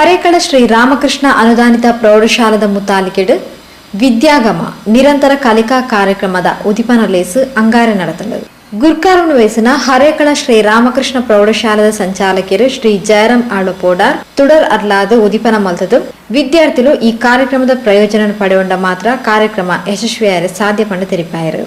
ಹರೇಕಳ ಶ್ರೀ ರಾಮಕೃಷ್ಣ ಅನುದಾನಿತ ಪ್ರೌಢಶಾಲದ ಮುತಾಲಿಕೆಡ್ ವಿದ್ಯಾಗಮ ನಿರಂತರ ಕಲಿಕಾ ಕಾರ್ಯಕ್ರಮದ ಉದಿಪನ ಲೇಸು ಅಂಗಾರೆ നടത്തുന്നത്. ಗುರ್ಕಾರ್ವನ ವಯಸ್ಸಿನ ಹರೇಕಳ ಶ್ರೀ ರಾಮಕೃಷ್ಣ ಪ್ರೌಢಶಾಲದ ಸಂಚಾಲಕರು ಶ್ರೀ ಜಯರಾಮ್ ಆಳುಪೋಡಾರ್ ತುಡರ್ ಅರ್ಲಾದ ಉದಿಪನ ಮಲ್ತದು ವಿದ್ಯಾರ್ಥಿಗಳು ಈ ಕಾರ್ಯಕ್ರಮದ ಪ್ರಯೋಜನ ಪಡೆಯುವಂಡ ಮಾತ್ರ ಕಾರ್ಯಕ್ರಮ ಯಶಸ್ವಿಯಾಗಿ ಸಾಧ್ಯ ಪಂಡ ತೆರಿಪಾಯರು.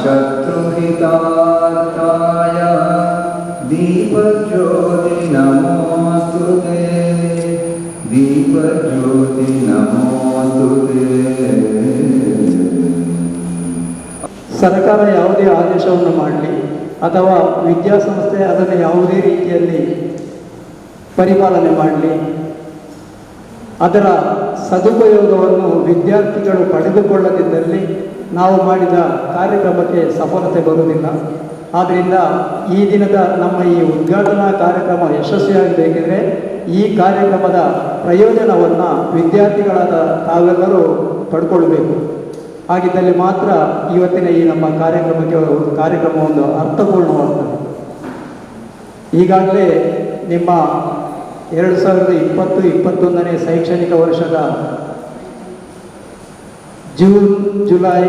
शत्रुहितार्थाय दीपज्योति नमोस्तुते दीपज्योति नमोस्तुते. ಸರ್ಕಾರ ಯಾವುದೇ ಆದೇಶವನ್ನು ಮಾಡಲಿ ಅಥವಾ ವಿದ್ಯಾಸಂಸ್ಥೆ ಅದನ್ನು ಯಾವುದೇ ರೀತಿಯಲ್ಲಿ ಪರಿಪಾಲನೆ ಮಾಡಲಿ, ಅದರ ಸದುಪಯೋಗವನ್ನು ವಿದ್ಯಾರ್ಥಿಗಳು ಪಡೆದುಕೊಳ್ಳದಿದ್ದಲ್ಲಿ ನಾವು ಮಾಡಿದ ಕಾರ್ಯಕ್ರಮಕ್ಕೆ ಸಫಲತೆ ಬರುವುದಿಲ್ಲ. ಆದ್ದರಿಂದ ಈ ದಿನದ ನಮ್ಮ ಈ ಉದ್ಘಾಟನಾ ಕಾರ್ಯಕ್ರಮ ಯಶಸ್ವಿಯಾಗಬೇಕೆಂದರೆ ಈ ಕಾರ್ಯಕ್ರಮದ ಪ್ರಯೋಜನವನ್ನು ವಿದ್ಯಾರ್ಥಿಗಳಾದ ತಾವೆಲ್ಲರೂ ಪಡ್ಕೊಳ್ಬೇಕು. ಹಾಗಿದ್ದಲ್ಲಿ ಮಾತ್ರ ಇವತ್ತಿನ ಈ ನಮ್ಮ ಕಾರ್ಯಕ್ರಮ ಒಂದು ಅರ್ಥಪೂರ್ಣವಾಗ್ತದೆ. ಈಗಾಗಲೇ ನಿಮ್ಮ 2020-21ನೇ ಶೈಕ್ಷಣಿಕ ವರ್ಷದ ಜೂನ್, ಜುಲೈ,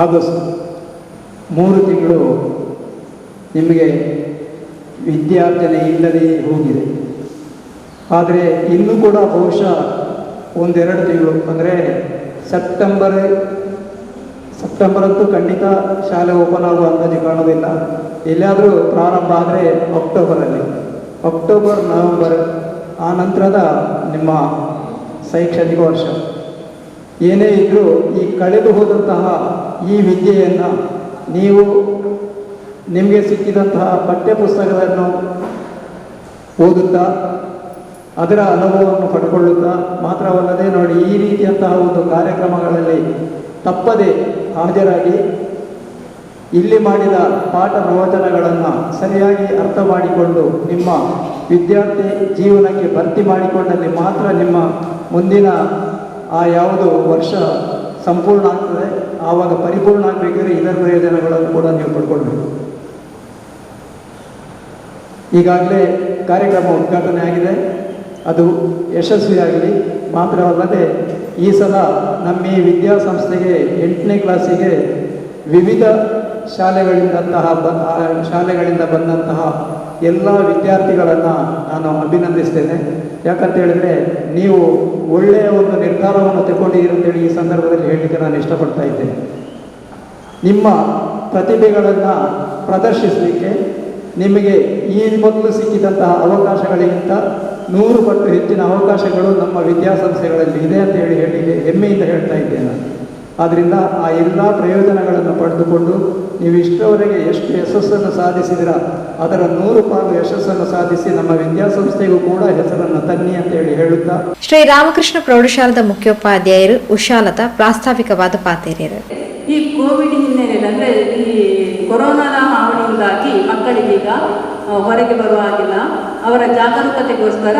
ಆಗಸ್ಟ್ 3 ತಿಂಗಳು ನಿಮಗೆ ವಿದ್ಯಾರ್ಜನೆ ಇಲ್ಲದೆ ಹೋಗಿದೆ. ಆದರೆ ಇನ್ನೂ ಕೂಡ ಬಹುಶಃ 1-2 ತಿಂಗಳು ಅಂದರೆ ಸೆಪ್ಟೆಂಬರ್ ಅಂತೂ ಖಂಡಿತ ಶಾಲೆ ಓಪನ್ ಆಗುವ ಅಂದಾಜು ಕಾಣೋದಿಲ್ಲ. ಎಲ್ಲಾದರೂ ಪ್ರಾರಂಭ ಆದರೆ ಅಕ್ಟೋಬರ್, ನವೆಂಬರ್ ಆ ನಂತರದ ನಿಮ್ಮ ಶೈಕ್ಷಣಿಕ ವರ್ಷ. ಏನೇ ಇದ್ದರೂ ಈ ಕಳೆದು ಹೋದಂತಹ ಈ ವಿದ್ಯೆಯನ್ನು ನೀವು ನಿಮಗೆ ಸಿಕ್ಕಿದಂತಹ ಪಠ್ಯಪುಸ್ತಕಗಳನ್ನು ಓದುತ್ತಾ ಅದರ ಅನುಭವವನ್ನು ಪಡ್ಕೊಳ್ಳುತ್ತಾ ಮಾತ್ರವಲ್ಲದೆ ನೋಡಿ ಈ ರೀತಿಯಂತಹ ಒಂದು ಕಾರ್ಯಕ್ರಮಗಳಲ್ಲಿ ತಪ್ಪದೆ ಹಾಜರಾಗಿ ಇಲ್ಲಿ ಮಾಡಿದ ಪಾಠ ಪ್ರವಚನಗಳನ್ನು ಸರಿಯಾಗಿ ಅರ್ಥ ಮಾಡಿಕೊಂಡು ನಿಮ್ಮ ವಿದ್ಯಾರ್ಥಿ ಜೀವನಕ್ಕೆ ಭರ್ತಿ ಮಾಡಿಕೊಂಡಲ್ಲಿ ಮಾತ್ರ ನಿಮ್ಮ ಮುಂದಿನ ಆ ಯಾವುದು ವರ್ಷ ಸಂಪೂರ್ಣ ಆಗ್ತದೆ. ಆವಾಗ ಪರಿಪೂರ್ಣ ಆಗಬೇಕಾದ್ರೆ ಇದರ ಪ್ರಯೋಜನಗಳನ್ನು ಕೂಡ ನೀವು ಪಡ್ಕೊಳ್ಬೇಕು. ಈಗಾಗಲೇ ಕಾರ್ಯಕ್ರಮ ಉದ್ಘಾಟನೆ ಆಗಿದೆ, ಅದು ಯಶಸ್ವಿಯಾಗಲಿ. ಮಾತ್ರವಲ್ಲದೆ ಈ ಸಲ ನಮ್ಮ ಈ ವಿದ್ಯಾಸಂಸ್ಥೆಗೆ 8ನೇ ಕ್ಲಾಸಿಗೆ ವಿವಿಧ ಶಾಲೆಗಳಿಂದ ಬಂದಂತಹ ಎಲ್ಲ ವಿದ್ಯಾರ್ಥಿಗಳನ್ನು ನಾನು ಅಭಿನಂದಿಸ್ತೇನೆ. ಯಾಕಂತ ಹೇಳಿದರೆ ನೀವು ಒಳ್ಳೆಯ ಒಂದು ನಿರ್ಧಾರವನ್ನು ತಗೊಂಡಿದ್ದೀರಿ ಅಂತೇಳಿ ಈ ಸಂದರ್ಭದಲ್ಲಿ ಹೇಳಲಿಕ್ಕೆ ನಾನು ಇಷ್ಟಪಡ್ತಾ ಇದ್ದೇನೆ. ನಿಮ್ಮ ಪ್ರತಿಭೆಗಳನ್ನು ಪ್ರದರ್ಶಿಸಲಿಕ್ಕೆ ನಿಮಗೆ ಈ ಮೊದಲು ಸಿಕ್ಕಿದಂತಹ ಅವಕಾಶಗಳಿಗಿಂತ 100 ಪಟ್ಟು ಹೆಚ್ಚಿನ ಅವಕಾಶಗಳು ನಮ್ಮ ವಿದ್ಯಾಸಂಸ್ಥೆಗಳಲ್ಲಿ ಇದೆ ಅಂತ ಹೇಳಿ ಹೆಮ್ಮೆಯಿಂದ ಹೇಳ್ತಾ ಇದ್ದೇನೆ. ಆದ್ದರಿಂದ ಆ ಎಲ್ಲ ಪ್ರಯೋಜನಗಳನ್ನು ಪಡೆದುಕೊಂಡು ನೀವು ಇಷ್ಟರವರೆಗೆ ಎಷ್ಟು ಯಶಸ್ಸನ್ನು ಸಾಧಿಸಿದಿರ ಅದರ 100 ಪಾಲು ಯಶಸ್ಸನ್ನು ಸಾಧಿಸಿ ನಮ್ಮ ವಿದ್ಯಾಸಂಸ್ಥೆಗೂ ಕೂಡ ಹೆಸರನ್ನು ತನ್ನಿ ಅಂತ ಹೇಳುತ್ತಾ ಶ್ರೀ ರಾಮಕೃಷ್ಣ ಪ್ರೌಢಶಾಲದ ಮುಖ್ಯೋಪಾಧ್ಯಾಯರು ಉಷಾಲತಾ ಪ್ರಾಸ್ತಾವಿಕವಾದ ಪಾತೇರಿಯರು. ಈ ಕೋವಿಡ್ ಹಿನ್ನೆಲೆಯಲ್ಲಿ ಅಂದರೆ ಈ ಕೊರೋನಾದ ಹಾವಳಿಯಿಂದಾಗಿ ಮಕ್ಕಳಿಗೀಗ ಹೊರಗೆ ಬರುವ ಹಾಗಿಲ್ಲ. ಅವರ ಜಾಗರೂಕತೆಗೋಸ್ಕರ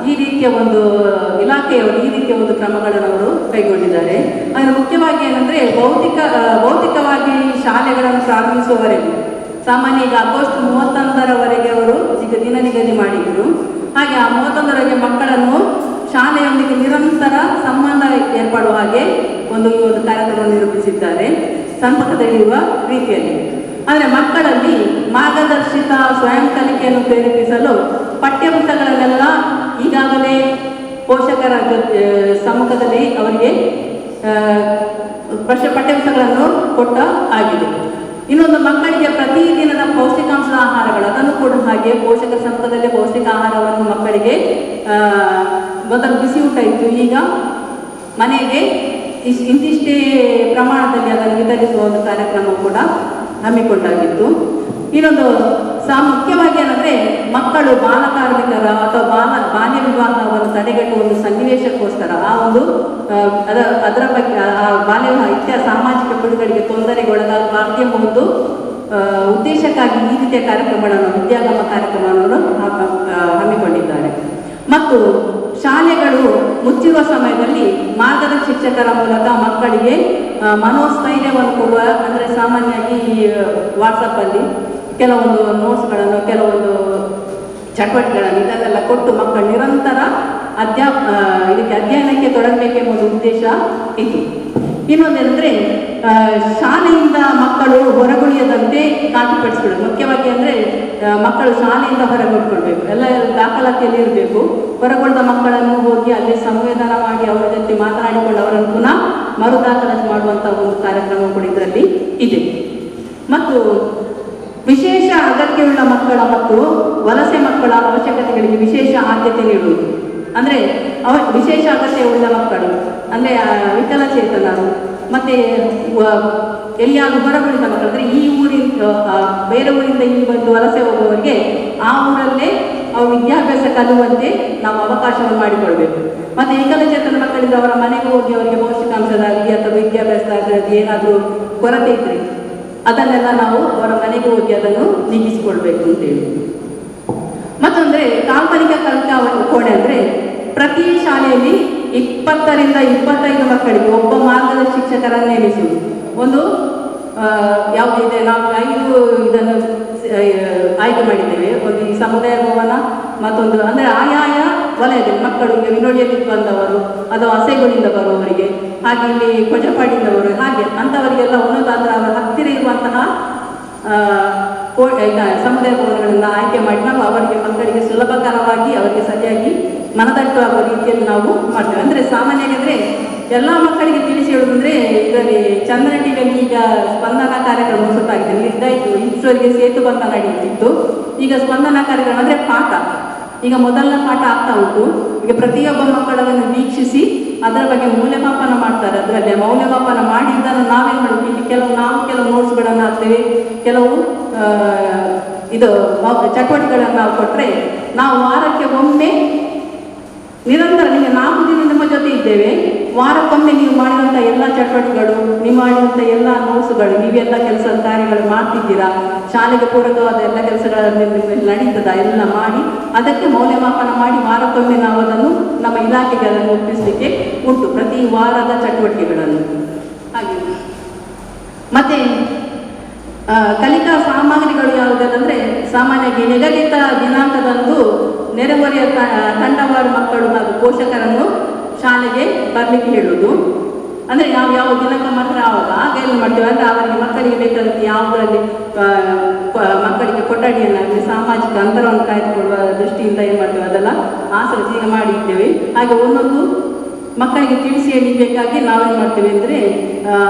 ಈ ರೀತಿಯ ಒಂದು ಇಲಾಖೆಯವರು ಈ ರೀತಿಯ ಒಂದು ಕ್ರಮಗಳನ್ನು ಅವರು ಕೈಗೊಂಡಿದ್ದಾರೆ. ಅದರ ಮುಖ್ಯವಾಗಿ ಏನಂದರೆ ಭೌತಿಕವಾಗಿ ಶಾಲೆಗಳನ್ನು ಪ್ರಾರಂಭಿಸುವವರೆಗೂ ಸಾಮಾನ್ಯ ಈಗ ಆಗಸ್ಟ್ 31ರವರೆಗೆ ಅವರು ಈಗ ದಿನ ನಿಗದಿ ಮಾಡಿದರು. ಹಾಗೆ ಆ 31ರವರೆಗೆ ಮಕ್ಕಳನ್ನು ಶಾಲೆಯೊಂದಿಗೆ ನಿರಂತರ ಸಂಬಂಧ ಏರ್ಪಡುವ ಹಾಗೆ ಒಂದು ಕಾರ್ಯಕ್ರಮವನ್ನು ನಿರೂಪಿಸಿದ್ದಾರೆ ಸಂಪರ್ಕದಲ್ಲಿರುವ ರೀತಿಯಲ್ಲಿ. ಆದರೆ ಮಕ್ಕಳಲ್ಲಿ ಮಾರ್ಗದರ್ಶಿತ ಸ್ವಯಂ ಕಲಿಕೆಯನ್ನು ಪ್ರೇರೇಪಿಸಲು ಪಠ್ಯಪುಸ್ತಕಗಳನ್ನೆಲ್ಲ ಈಗಾಗಲೇ ಪೋಷಕರ ಸಮ್ಮುಖದಲ್ಲಿ ಅವರಿಗೆ ಪಠ್ಯಪುಸ್ತಕಗಳನ್ನು ಕೊಟ್ಟ ಆಗಿದೆ. ಇನ್ನೊಂದು ಮಕ್ಕಳಿಗೆ ಪ್ರತಿದಿನದ ಪೌಷ್ಟಿಕಾಂಶದ ಆಹಾರಗಳು ಅದನ್ನು ಕೂಡ ಹಾಗೆ ಪೋಷಕರ ಸಮ್ಮುಖದಲ್ಲಿ ಪೌಷ್ಟಿಕ ಆಹಾರವನ್ನು ಮಕ್ಕಳಿಗೆ ಮೊದಲು ಬಿಸಿ ಊಟ ಇತ್ತು, ಈಗ ಮನೆಗೆ ಇಂತಿಷ್ಟೇ ಪ್ರಮಾಣದಲ್ಲಿ ಅದನ್ನು ವಿತರಿಸುವ ಒಂದು ಕಾರ್ಯಕ್ರಮ ಕೂಡ ಹಮ್ಮಿಕೊಂಡಾಗಿತ್ತು. ಇನ್ನೊಂದು ಮುಖ್ಯವಾಗಿ ಏನಂದರೆ ಮಕ್ಕಳು ಬಾಲಕಾರ್ಮಿಕರ ಅಥವಾ ಬಾಲ್ಯ ವಿವಾಹವನ್ನು ತಡೆಗಟ್ಟುವ ಒಂದು ಸನ್ನಿವೇಶಕ್ಕೋಸ್ಕರ ಆ ಒಂದು ಅದರ ಬಗ್ಗೆ ಆ ಬಾಲ್ಯ ವಿವಾಹ ಸಾಮಾಜಿಕ ಪಿಡುಗಳಿಗೆ ತೊಂದರೆಗೊಳಗಾಗಬಾರದು ಎಂಬ ಒಂದು ಉದ್ದೇಶಕ್ಕಾಗಿ ಈ ರೀತಿಯ ಕಾರ್ಯಕ್ರಮಗಳನ್ನು ವಿದ್ಯಾಗಮ ಕಾರ್ಯಕ್ರಮವನ್ನು ಹಮ್ಮಿಕೊಂಡಿದ್ದಾರೆ. ಮತ್ತು ಶಾಲೆಗಳು ಮುಚ್ಚಿರುವ ಸಮಯದಲ್ಲಿ ಮಾರ್ಗದರ್ಶಿ ಶಿಕ್ಷಕರ ಮೂಲಕ ಮಕ್ಕಳಿಗೆ ಮನೋಸ್ಥೈರ್ಯವನ್ನು ಕೊಡುವ, ಅಂದರೆ ಸಾಮಾನ್ಯವಾಗಿ ವಾಟ್ಸಪ್ಪಲ್ಲಿ ಕೆಲವೊಂದು ನೋಟ್ಸ್ಗಳನ್ನು, ಕೆಲವೊಂದು ಚಟುವಟಿಕೆಗಳನ್ನು ಇದನ್ನೆಲ್ಲ ಕೊಟ್ಟು ಮಕ್ಕಳು ನಿರಂತರ ಇದಕ್ಕೆ ಅಧ್ಯಯನಕ್ಕೆ ತೊಡಗಬೇಕೆಂಬುದು ಉದ್ದೇಶ ಇದು. ಇನ್ನೊಂದೇನೆಂದರೆ ಶಾಲೆಯಿಂದ ಮಕ್ಕಳು ಹೊರಗುಳಿಯದಂತೆ ಖಾತ್ರಿಪಡಿಸ್ಕೊಳ್ಳೋದು. ಮುಖ್ಯವಾಗಿ ಅಂದರೆ ಮಕ್ಕಳು ಶಾಲೆಯಿಂದ ಹೊರಗೊಳ್ಕೊಳ್ಬೇಕು, ಎಲ್ಲ ದಾಖಲಾತಿಯಲ್ಲಿ ಇರಬೇಕು. ಹೊರಗುಳಿದ ಮಕ್ಕಳನ್ನು ಹೋಗಿ ಅಲ್ಲಿ ಸಂವೇದನ ಮಾಡಿ ಅವರ ಜೊತೆ ಮಾತನಾಡಿಕೊಂಡು ಅವರನ್ನು ಪುನಃ ಮರು ದಾಖಲಾತಿ ಮಾಡುವಂಥ ಒಂದು ಕಾರ್ಯಕ್ರಮ ಕೂಡ ಇದರಲ್ಲಿ ಇದೆ. ಮತ್ತು ವಿಶೇಷ ಅಗತ್ಯವುಳ್ಳ ಮಕ್ಕಳ ಮತ್ತು ವಲಸೆ ಮಕ್ಕಳ ಅವಶ್ಯಕತೆಗಳಿಗೆ ವಿಶೇಷ ಆದ್ಯತೆ ನೀಡುವುದು. ಅಂದರೆ ವಿಶೇಷ ಅಗತ್ಯವುಳ್ಳ ಮಕ್ಕಳು ಅಂದರೆ ವಿಕಲಚೇತನರು, ಮತ್ತು ಎಲ್ಲಿಯಾದರೂ ಹೊರಗುಳಿದ ಮಕ್ಕಳು, ಅಂದರೆ ಈ ಊರಿಂದ ಬೇರೆ ಊರಿಂದ ಇಲ್ಲಿ ಬಂದು ವಲಸೆ ಹೋಗುವವರಿಗೆ ಆ ಊರಲ್ಲೇ ಅವರು ವಿದ್ಯಾಭ್ಯಾಸ ಕಲಿಯುವಂತೆ ನಾವು ಅವಕಾಶವನ್ನು ಮಾಡಿಕೊಳ್ಬೇಕು. ಮತ್ತು ವಿಕಲಚೇತನ ಮಕ್ಕಳಿಂದ ಅವರ ಮನೆಗೆ ಹೋಗಿ ಅವರಿಗೆ ಪೌಷ್ಟಿಕಾಂಶದಾಗಲಿ ಅಥವಾ ವಿದ್ಯಾಭ್ಯಾಸದಾಗಲಿ ಏನಾದರೂ ಕೊರತೆ ಇದ್ದರೆ ಅದನ್ನೆಲ್ಲ ನಾವು ಅವರ ಮನೆಗೆ ಹೋಗಿ ಅದನ್ನು ನೀಗಿಸಿಕೊಳ್ಬೇಕು ಅಂತೇಳಿ. ಮತ್ತೊಂದರೆ ಕಾಲ್ಪನಿಕ ಕಲಿಕಾ ಕೋಣೆ ಅಂದರೆ ಪ್ರತಿ ಶಾಲೆಯಲ್ಲಿ 20 ರಿಂದ 25 ಮಕ್ಕಳಿಗೆ ಒಬ್ಬ ಮಾರ್ಗದ ಶಿಕ್ಷಕರನ್ನು ನೇಮಿಸುವುದು. ಒಂದು ಯಾವುದಿದೆ, ನಾವು 5 ಇದನ್ನು ಆಯ್ಕೆ ಮಾಡಿದ್ದೇವೆ. ಒಂದು ಈ ಸಮುದಾಯ ಭವನ, ಮತ್ತೊಂದು ಅಂದರೆ ಆಯಾಯ ವಲಯದಲ್ಲಿ ಮಕ್ಕಳು ವಿನೋಡಿಯಲ್ಲಿ ಬಂದವರು ಅಥವಾ ಹಸೆಗಳಿಂದ ಬರುವವರಿಗೆ, ಹಾಗೆ ಇಲ್ಲಿ ಕೊಜಪಾಡಿಯಿಂದ ಬರುವವರು, ಹಾಗೆ ಅಂಥವರಿಗೆಲ್ಲ ಒಂದೊಂದು ಅದರ ಅವರ ಹತ್ತಿರ ಇರುವಂತಹ ಸಮುದಾಯ ಭವನಗಳನ್ನು ಆಯ್ಕೆ ಮಾಡಿ ನಾವು ಅವರಿಗೆ ಮಕ್ಕಳಿಗೆ ಸುಲಭಕರವಾಗಿ ಅವರಿಗೆ ಸರಿಯಾಗಿ ಮನದಟ್ಟುವ ರೀತಿಯಲ್ಲಿ ನಾವು ಮಾಡ್ತೇವೆ. ಅಂದರೆ ಸಾಮಾನ್ಯವಾಗಿ ಅಂದರೆ ಎಲ್ಲ ಮಕ್ಕಳಿಗೆ ತಿಳಿಸಿ ಹೇಳೋದಂದರೆ ಇದರಲ್ಲಿ ಚಂದನ ಟಿವಿಯಲ್ಲಿ ಈಗ ಸ್ಪಂದನ ಕಾರ್ಯಕ್ರಮ ಹೊಸತಾಗಿದೆ, ಇದಾಯಿತು. ಇಷ್ಟವರೆಗೆ ಸೇತು ಬಂಧ ನಡೆಯುತ್ತಿತ್ತು, ಈಗ ಸ್ಪಂದನ ಕಾರ್ಯಕ್ರಮ ಅಂದರೆ ಪಾಠ, ಈಗ ಮೊದಲನೇ ಪಾಠ ಆಗ್ತಾ ಉಂಟು. ಈಗ ಪ್ರತಿಯೊಬ್ಬ ಮಕ್ಕಳನ್ನು ವೀಕ್ಷಿಸಿ ಅದರ ಬಗ್ಗೆ ಮೌಲ್ಯಮಾಪನ ಮಾಡ್ತಾರೆ. ಅದರಲ್ಲಿ ಮೌಲ್ಯಮಾಪನ ಮಾಡಿ ಇದನ್ನು ನಾವೇನು ಮಾಡಬೇಕು, ಇಲ್ಲಿ ಕೆಲವು ನೋಟ್ಸ್ಗಳನ್ನು ಹಾಕ್ತೇವೆ, ಕೆಲವು ಇದು ಚಟುವಟಿಕೆಗಳನ್ನು ನಾವು ಕೊಟ್ಟರೆ ನಾವು ವಾರಕ್ಕೆ ಒಮ್ಮೆ ನಿರಂತರ, ನಿಮಗೆ 4 ದಿನ ನಿಮ್ಮ ಜೊತೆ ಇದ್ದೇವೆ, ವಾರಕ್ಕೊಮ್ಮೆ ನೀವು ಮಾಡಿದಂಥ ಎಲ್ಲ ಚಟುವಟಿಕೆಗಳು, ನೀವು ಮಾಡಿದಂಥ ಎಲ್ಲ ನೋಟ್ಸ್ಗಳು, ನೀವೆಲ್ಲ ಕೆಲಸ ಕಾರ್ಯಗಳು ಮಾಡ್ತಿದ್ದೀರಾ, ಶಾಲೆಗೆ ಪೂರಕವಾದ ಎಲ್ಲ ಕೆಲಸಗಳಲ್ಲಿ ನಡೀತದ ಎಲ್ಲ ಮಾಡಿ ಅದಕ್ಕೆ ಮೌಲ್ಯಮಾಪನ ಮಾಡಿ ವಾರಕ್ಕೊಮ್ಮೆ ನಾವು ಅದನ್ನು ನಮ್ಮ ಇಲಾಖೆಗೆ ಅದನ್ನು ಒಪ್ಪಿಸಲಿಕ್ಕೆ ಉಂಟು, ಪ್ರತಿ ವಾರದ ಚಟುವಟಿಕೆಗಳನ್ನು. ಹಾಗೆ ಮತ್ತು ಕಲಿಕಾ ಸಾಮಗ್ರಿಗಳು ಯಾವುದಂದರೆ ಸಾಮಾನ್ಯವಾಗಿ ನಿಗದಿತ ದಿನಾಂಕದಂದು ನೆರೆಹೊರೆಯ ತಂಡವಾರು ಮಕ್ಕಳು ಹಾಗೂ ಪೋಷಕರನ್ನು ಶಾಲೆಗೆ ಬರಲಿಕ್ಕೆ ಹೇಳುವುದು. ಅಂದರೆ ನಾವು ಯಾವ ದಿನಾಂಕ ಮಾತ್ರ ಆಗ ಏನು ಮಾಡ್ತೇವೆ ಅಂದರೆ ಅವರಿಗೆ ಮಕ್ಕಳಿಗೆ ಬೇಕಾದಂತೆ ಯಾವುದರಲ್ಲಿ ಮಕ್ಕಳಿಗೆ ಕೊಠಡಿಯನ್ನಾಗಲಿ ಸಾಮಾಜಿಕ ಅಂತರವನ್ನು ಕಾಯ್ದುಕೊಳ್ಳುವ ದೃಷ್ಟಿಯಿಂದ ಏನು ಮಾಡ್ತೇವೆ ಅದೆಲ್ಲ ಆಸಕ್ತಿ ಈಗ ಮಾಡಿದ್ದೇವೆ. ಹಾಗೆ ಒಂದೊಂದು ಮಕ್ಕಳಿಗೆ ತಿಳಿಸಿ ಹೇಳಬೇಕಾಗಿ ನಾವೇನು ಮಾಡ್ತೇವೆ ಅಂದರೆ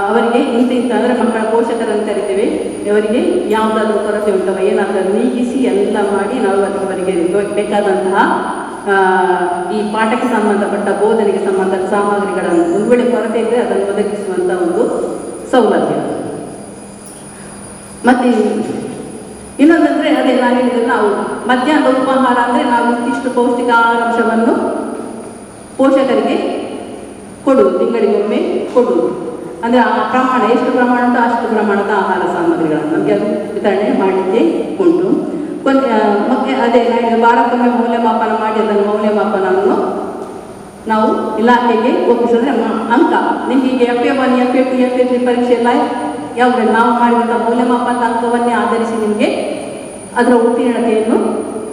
ಅವರಿಗೆ ಇಂಥ ಅಂದರೆ ಮಕ್ಕಳ ಪೋಷಕರನ್ನು ಕರಿತೇವೆ, ಅವರಿಗೆ ಯಾವುದಾದ್ರೂ ಕೊರತೆ ಉಂಟವ ಏನಾದರೂ ನೀಗಿಸಿ ಎಲ್ಲ ಮಾಡಿ ನಾವು ಅವರಿಗೆ ಬೇಕಾದಂತಹ ಈ ಪಾಠಕ್ಕೆ ಸಂಬಂಧಪಟ್ಟ ಬೋಧನೆಗೆ ಸಂಬಂಧಪಟ್ಟ ಸಾಮಗ್ರಿಗಳನ್ನು ಒಂದು ವೇಳೆ ಕೊರತೆ ಇದ್ದರೆ ಅದನ್ನು ಒದಗಿಸುವಂಥ ಒಂದು ಸೌಲಭ್ಯ. ಮತ್ತು ಇನ್ನೊಂದಂದರೆ ಅದೇ ನಾನು ಹೇಳಿದ್ರೆ ನಾವು ಮಧ್ಯಾಹ್ನದ ಉಪಹಾರ ಅಂದರೆ ನಾವು ಇಷ್ಟು ಪೌಷ್ಟಿಕಾಂಶವನ್ನು ಪೋಷಕರಿಗೆ ಕೊಡುವುದು, ತಿಂಗಳಿಗೊಮ್ಮೆ ಕೊಡುವುದು. ಅಂದರೆ ಆ ಪ್ರಮಾಣ ಎಷ್ಟು ಪ್ರಮಾಣ ಉಂಟು ಅಷ್ಟು ಪ್ರಮಾಣದ ಆಹಾರ ಸಾಮಗ್ರಿಗಳನ್ನು ನಮಗೆ ವಿತರಣೆ ಮಾಡಲಿಕ್ಕೆ ಉಂಟು. ಮತ್ತೆ ಅದೇ ವಾರಕ್ಕೊಮ್ಮೆ ಮೌಲ್ಯಮಾಪನ ಮಾಡಿ ಅದನ್ನು ಮೌಲ್ಯಮಾಪನವನ್ನು ನಾವು ಇಲಾಖೆಗೆ ಒಪ್ಪಿಸಿದ್ರೆ ಅಂಕ ನಿಮಗೆ ಈಗ FA1 FA2 FA3 ಪರೀಕ್ಷೆ ಎಲ್ಲ ಯಾವುದ್ರಲ್ಲಿ ನಾವು ಮಾಡಿದಂಥ ಮೌಲ್ಯಮಾಪನದ ಅಂಕವನ್ನೇ ಆಧರಿಸಿ ನಿಮಗೆ ಅದರ ಉತ್ತೀರ್ಣತೆಯನ್ನು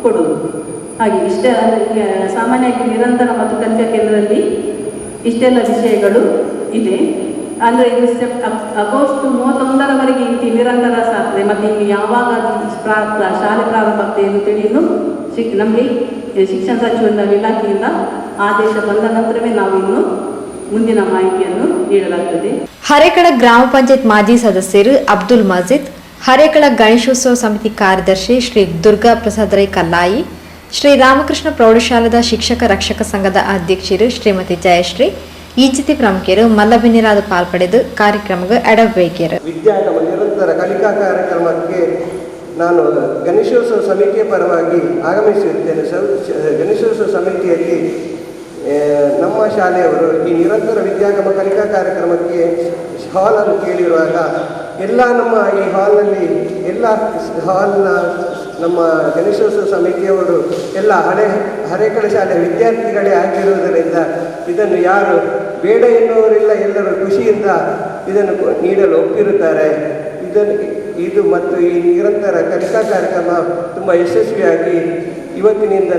ಕೊಡುವುದು. ಹಾಗೆ ಇಷ್ಟೇ ಸಾಮಾನ್ಯವಾಗಿ ನಿರಂತರ ಮತ್ತು ಕಲಿಕಾ ಕೇಂದ್ರದಲ್ಲಿ ಇಷ್ಟೆಲ್ಲ ವಿಷಯಗಳು ಇದೆ. ಅಂದರೆ ಇದು ಆಗಸ್ಟ್ 31ರವರೆಗೆ ಇಂತಿ ನಿರಂತರ ಸಾಧನೆ. ಮತ್ತು ಇನ್ನು ಯಾವಾಗ ಶಾಲೆ ಪ್ರಾರಂಭ ಆಗ್ತದೆ ಅಂತೇಳಿ ಇನ್ನು ನಮಗೆ ಶಿಕ್ಷಣ ಸಚಿವರ ಇಲಾಖೆಯಿಂದ ಆದೇಶ ಬಂದ ನಂತರವೇ ನಾವು ಇನ್ನು ಮುಂದಿನ ಮಾಹಿತಿಯನ್ನು ನೀಡಲಾಗುತ್ತದೆ. ಹರೇಕಳ ಗ್ರಾಮ ಪಂಚಾಯತ್ ಮಾಜಿ ಸದಸ್ಯರು ಅಬ್ದುಲ್ ಮಜೀದ್, ಹರೇಕಳ ಗಣೇಶೋತ್ಸವ ಸಮಿತಿ ಕಾರ್ಯದರ್ಶಿ ಶ್ರೀ ದುರ್ಗಾ ಪ್ರಸಾದ್ ರೈ ಕಲ್ಲಾಯಿ, ಶ್ರೀ ರಾಮಕೃಷ್ಣ ಪ್ರೌಢಶಾಲದ ಶಿಕ್ಷಕ ರಕ್ಷಕ ಸಂಘದ ಅಧ್ಯಕ್ಷರು ಶ್ರೀಮತಿ ಜಯಶ್ರೀ ಈಚಿತಿ ಪ್ರಮುಖರು ಮಲ್ಲಬಿನಿರಾದ ಪಾಲ್ಪಡೆದು ಕಾರ್ಯಕ್ರಮಕ್ಕೆ ಎಡಬೇಕಿರು. ವಿದ್ಯಾಗಮ ನಿರಂತರ ಕಲಿಕಾ ಕಾರ್ಯಕ್ರಮಕ್ಕೆ ನಾನು ಗಣೇಶೋತ್ಸವ ಸಮಿತಿಯ ಪರವಾಗಿ ಆಗಮಿಸಿರುತ್ತೇನೆ. ಗಣೇಶೋತ್ಸವ ಸಮಿತಿಯಲ್ಲಿ ನಮ್ಮ ಶಾಲೆಯವರು ಈ ನಿರಂತರ ವಿದ್ಯಾಗಮ ಕಲಿಕಾ ಕಾರ್ಯಕ್ರಮಕ್ಕೆ ಹಾಲನ್ನು ಕೇಳಿರುವಾಗ ಎಲ್ಲ ನಮ್ಮ ಈ ಹಾಲ್ನಲ್ಲಿ ಎಲ್ಲ ಹಾಲ್ನ ನಮ್ಮ ಗಣೇಶೋತ್ಸವ ಸಮಿತಿಯವರು ಎಲ್ಲ ಹರೇಕಳ ಶಾಲೆಯ ವಿದ್ಯಾರ್ಥಿಗಳೇ ಆಗಿರುವುದರಿಂದ ಇದನ್ನು ಯಾರು ಬೇಡ ಎನ್ನುವರಿಲ್ಲ, ಎಲ್ಲರೂ ಖುಷಿಯಿಂದ ಇದನ್ನು ನೀಡಲು ಒಪ್ಪಿರುತ್ತಾರೆ. ಇದು ಮತ್ತು ಈ ನಿರಂತರ ಕಲಿಕಾ ಕಾರ್ಯಕ್ರಮ ತುಂಬ ಯಶಸ್ವಿಯಾಗಿ ಇವತ್ತಿನಿಂದ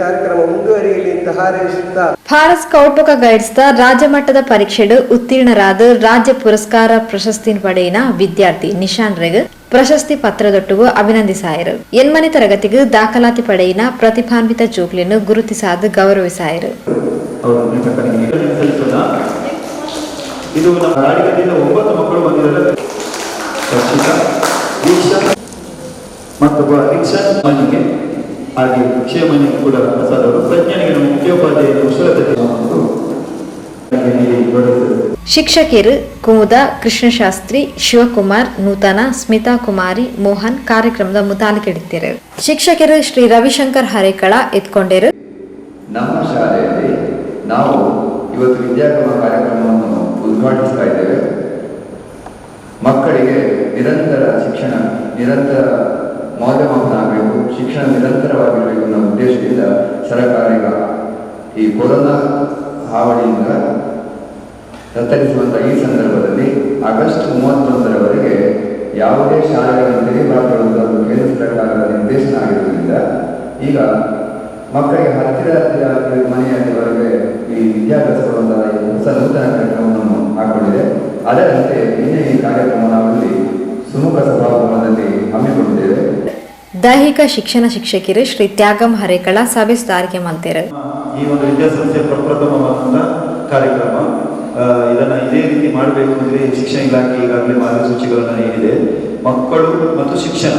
ಕಾರ್ಯಕ್ರಮ ಮುಂದುವರಿಯಲಿ ಅಂತ ಹಾರೈಸುತ್ತಾ ಭಾರತ್ ಸ್ಕೌಟ್ ಬುಕ್ ಗೈಡ್ಸ್ ರಾಜ್ಯ ಮಟ್ಟದ ಪರೀಕ್ಷೆಡು ಉತ್ತೀರ್ಣರಾದ ರಾಜ್ಯ ಪುರಸ್ಕಾರ ಪ್ರಶಸ್ತಿ ಪಡೆಯಿನ ವಿದ್ಯಾರ್ಥಿ ನಿಶಾನ್ ರೆಗ್ ಪ್ರಶಸ್ತಿ ಪತ್ರದೊಟ್ಟಿಗೂ ಅಭಿನಂದಿಸಾಯರು. ಎನ್ಮನೆ ತರಗತಿಗೆ ದಾಖಲಾತಿ ಪಡೆಯಿನ ಪ್ರತಿಭಾನ್ವಿತ ಜೋಕ್ಲಿಯನ್ನು ಗುರುತಿಸಾದ ಗೌರವಿಸಾಯರು. ಇದು ನಮ್ಮ ರಾಡಿಗದಿಂದ 9 ಮಕ್ಕಳು ಬಂದಿದ್ದಾರೆ. ಮತ್ತೊಬ್ಬ ರಿಕ್ಷನ್ ಮನೆಗೆ ಹಾಗೆ ಕ್ಷೇಮನಿಗೆ ಕೂಡ ಪ್ರಸಾದವರು ಪ್ರಜ್ಞಾನಿಗೆ ನಮ್ಮ ಮುಖ್ಯೋಪಾಧ್ಯಾಯ ಕುಶಲತೆ ಶಿಕ್ಷಕಿಯರು ಕುಮುದ ಕೃಷ್ಣಶಾಸ್ತ್ರಿ, ಶಿವಕುಮಾರ್, ನೂತನ, ಸ್ಮಿತಾ ಕುಮಾರಿ, ಮೋಹನ್ ಕಾರ್ಯಕ್ರಮದ ಮುತಾಲಿಕೆಡಿದ್ದರು. ಶಿಕ್ಷಕರು ಶ್ರೀ ರವಿಶಂಕರ್ ಹರೇಕಳ ಎತ್ಕೊಂಡರು. ನಮ್ಮ ಶಾಲೆಯಲ್ಲಿ ನಾವು ಇವತ್ತು ವಿದ್ಯಾಗಮ ಕಾರ್ಯಕ್ರಮವನ್ನು ಉದ್ಘಾಟಿಸ್ತಾ ಇದ್ದೇವೆ. ಮಕ್ಕಳಿಗೆ ನಿರಂತರ ಶಿಕ್ಷಣ, ನಿರಂತರ ಮೌಲ್ಯಮಾಪನ ಆಗಬೇಕು, ಶಿಕ್ಷಣ ನಿರಂತರವಾಗಿರಬೇಕು ಅನ್ನೋ ಉದ್ದೇಶದಿಂದ ಸರ್ಕಾರ ಈಗ ಈ ಕೊರೋನಾ ಹಾವಳಿಯಿಂದ ತತ್ತರಿಸುವಂಥ ಈ ಸಂದರ್ಭದಲ್ಲಿ ಆಗಸ್ಟ್ 31ರವರೆಗೆ ಯಾವುದೇ ಶಾಲೆಗಳನ್ನು ತೆರೆಯಬಾರದು ಅದು ಕೇಂದ್ರ ಸರ್ಕಾರದ ನಿರ್ದೇಶನ ಆಗಿರುವುದರಿಂದ ಈಗ ಮಕ್ಕಳಿಗೆ ಹತ್ತಿರ ಮನೆಯವರೆಗೆ ಈ ವಿದ್ಯಾಭ್ಯಾಸ ಕೊಡುವಂತಹ ಹೊಸ ನೂತನ ಕಾರ್ಯಕ್ರಮವನ್ನು ಹಾಕೊಂಡಿದೆ. ಅದರಂತೆ ನಿನ್ನೆ ಈ ಕಾರ್ಯಕ್ರಮ ನಾವಲ್ಲಿ ಸುಮುಖ ಸಭಾಭವನದಲ್ಲಿ ಹಮ್ಮಿಕೊಂಡಿದ್ದೇವೆ. ದೈಹಿಕ ಶಿಕ್ಷಣ ಶಿಕ್ಷಕಿಯರು ಶ್ರೀ ತ್ಯಾಗಂ ಹರೇಕಳ ಸಭೆ ಸುಧಾರಿಕೆ ಮಾಡ್ತಾರೆ. ಈ ಒಂದು ವಿದ್ಯಾಸಂಸ್ಥೆ ಪ್ರಪ್ರಥಮವಾದಂಥ ಕಾರ್ಯಕ್ರಮ ಇದನ್ನು ಇದೇ ರೀತಿ ಮಾಡಬೇಕು ಅಂದರೆ ಶಿಕ್ಷಣ ಇಲಾಖೆ ಈಗಾಗಲೇ ಮಾರ್ಗಸೂಚಿಗಳನ್ನು ನೀಡಿದೆ. ಮಕ್ಕಳು ಮತ್ತು ಶಿಕ್ಷಣ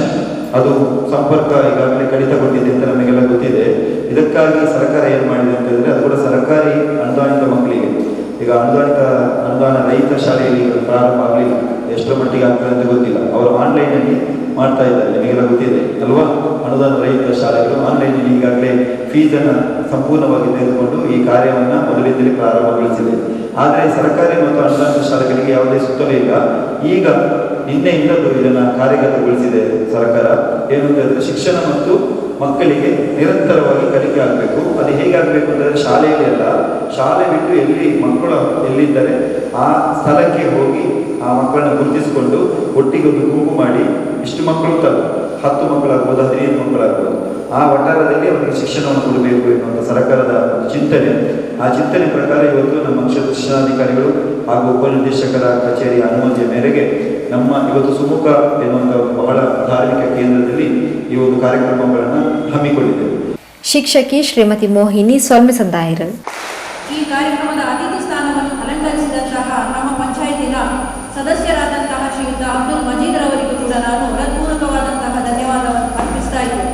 ಅದು ಸಂಪರ್ಕ ಈಗಾಗಲೇ ಕಡಿತಗೊಂಡಿದೆ ಅಂತ ನಮಗೆಲ್ಲ ಗೊತ್ತಿದೆ. ಇದಕ್ಕಾಗಿ ಸರ್ಕಾರ ಏನು ಮಾಡಿದೆ ಅಂತ ಹೇಳಿದ್ರೆ, ಅದು ಕೂಡ ಸರ್ಕಾರಿ ಅನುದಾನಿತ ಮಕ್ಕಳಿಗೆ ಈಗ ಅನುದಾನ ರಹಿತ ಶಾಲೆಯಲ್ಲಿ ಪ್ರಾರಂಭ ಆಗಲಿಲ್ಲ. ಎಷ್ಟೋ ಮಟ್ಟಿಗೆ ಆಗ್ತದೆ ಅಂತ ಗೊತ್ತಿಲ್ಲ. ಅವರು ಆನ್ಲೈನಲ್ಲಿ ಮಾಡ್ತಾ ಇದ್ದಾರೆ, ನಿಮಗೆಲ್ಲ ಗೊತ್ತಿದೆ ಅಲ್ವಾ. ಅನುದಾನ ರಹಿತ ಶಾಲೆಗಳು ಆನ್ಲೈನಲ್ಲಿ ಈಗಾಗಲೇ ಫೀಸನ್ನು ಸಂಪೂರ್ಣವಾಗಿ ತೆಗೆದುಕೊಂಡು ಈ ಕಾರ್ಯವನ್ನು ಮೊದಲಿಂದಲೇ ಪ್ರಾರಂಭಗೊಳಿಸಿದೆ. ಆದರೆ ಸರ್ಕಾರಿ ಮತ್ತು ಅನುದಾನಿತ ಶಾಲೆಗಳಿಗೆ ಯಾವುದೇ ಸುತ್ತಲೇ ಇಲ್ಲ. ಈಗ ನಿನ್ನೆಯಿಂದಲೂ ಇದನ್ನು ಕಾರ್ಯಗತಗೊಳಿಸಿದೆ ಸರ್ಕಾರ. ಏನು ಅಂತ ಹೇಳಿದ್ರೆ, ಶಿಕ್ಷಣ ಮತ್ತು ಮಕ್ಕಳಿಗೆ ನಿರಂತರವಾಗಿ ಕಲಿಕೆ ಆಗಬೇಕು. ಅದು ಹೇಗಾಗಬೇಕು ಅಂತಂದರೆ, ಶಾಲೆಯಲ್ಲಿ ಅಲ್ಲ, ಶಾಲೆ ಬಿಟ್ಟು ಮಕ್ಕಳು ಎಲ್ಲಿದ್ದಾರೆ ಆ ಸ್ಥಳಕ್ಕೆ ಹೋಗಿ ಆ ಮಕ್ಕಳನ್ನ ಗುರುತಿಸಿಕೊಂಡು ಒಟ್ಟಿಗೆ ಒಂದು ಗುಂಪು ಮಾಡಿ ಇಷ್ಟು ಮಕ್ಕಳು 10 ಮಕ್ಕಳಾಗ್ಬೋದು, 15 ಮಕ್ಕಳಾಗ್ಬೋದು, ಆ ವಠಾರದಲ್ಲಿ ಅವರಿಗೆ ಶಿಕ್ಷಣವನ್ನು ಕೊಡಬೇಕು ಎನ್ನುವಂಥ ಸರ್ಕಾರದ ಚಿಂತನೆ. ಆ ಚಿಂತನೆ ಪ್ರಕಾರ ಇವತ್ತು ನಮ್ಮ ಶಿಕ್ಷಣಾಧಿಕಾರಿಗಳು ಹಾಗೂ ಉಪನಿರ್ದೇಶಕರ ಕಚೇರಿಯ ಅನುಮತಿಯ ಮೇರೆಗೆ ನಮ್ಮ ಇವತ್ತು ಸುಮುಖ ಎನ್ನುವಂಥ ಬಹಳ ಧಾರ್ಮಿಕ ಕೇಂದ್ರದಲ್ಲಿ ಈ ಒಂದು ಕಾರ್ಯಕ್ರಮಗಳನ್ನು ಹಮ್ಮಿಕೊಂಡಿದ್ದೇವೆ. ಶಿಕ್ಷಕಿ ಶ್ರೀಮತಿ ಮೋಹಿನಿ ಸೊಲ್ಮೆ ಸಂದಾಯರು ಈ ಕಾರ್ಯಕ್ರಮದ ಅತಿಥಿ ಸ್ಥಾನವನ್ನು ಅಲಂಕರಿಸಿದಂತಹ ನಮ್ಮ ಪಂಚಾಯತಿನ ಸದಸ್ಯರಾದಂತಹ ಶ್ರೀಯುತ ಅಬ್ದುಲ್ ಮಜೀದ್ ರವರಿಗೂ ಕೂಡ ನಾನು ಹೃತ್ಪೂರ್ವಕವಾದಂತಹ ಧನ್ಯವಾದವನ್ನು ಅರ್ಪಿಸ್ತಾ ಇದ್ದೇನೆ.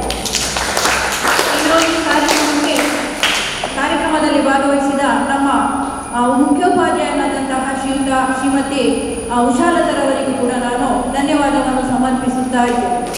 ಈ ಕಾರ್ಯಕ್ರಮದಲ್ಲಿ ಭಾಗವಹಿಸಿದ ನಮ್ಮ ಮುಖ್ಯೋಪಾಧ್ಯಾಯರಾದಂತಹ ಶ್ರೀಮತಿ ಉಷಾಲತರವರಿಗೂ ಕೂಡ ನಾನು ಧನ್ಯವಾದವನ್ನು ಸಮರ್ಪಿಸುತ್ತಾ ಇದ್ದೇನೆ.